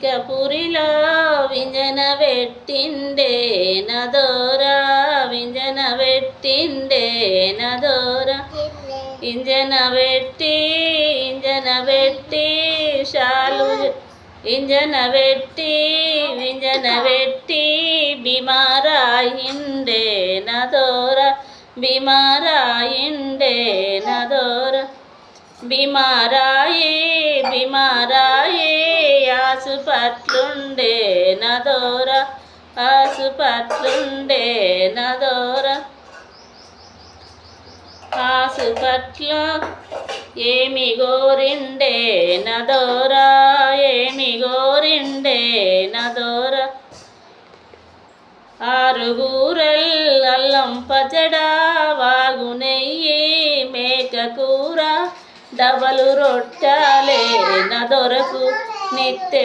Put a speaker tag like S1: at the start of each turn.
S1: కపురిలో వింజన పెట్టిండే నదోరా వింజన పెట్టిండే నదోరా ఇంజన పెట్టి షాలు ఇంజన పెట్టి వింజన పెట్టి బిమారాయిండే నదోరా బిమారాయిండే నదోరా బిమారాయే ఆసుపత్రుండే నదోరా ఆసుపత్రుండే నదోరా ఆసుపత్రిలో ఏమి గోరిండే నదోరా ఏమి గోరిండే నదోరా ఆరుగురల్ అల్లం పచ్చడా వాగు నెయ్యి మేక కూర డబలు రొట్టెలే నదొరకు నిత్య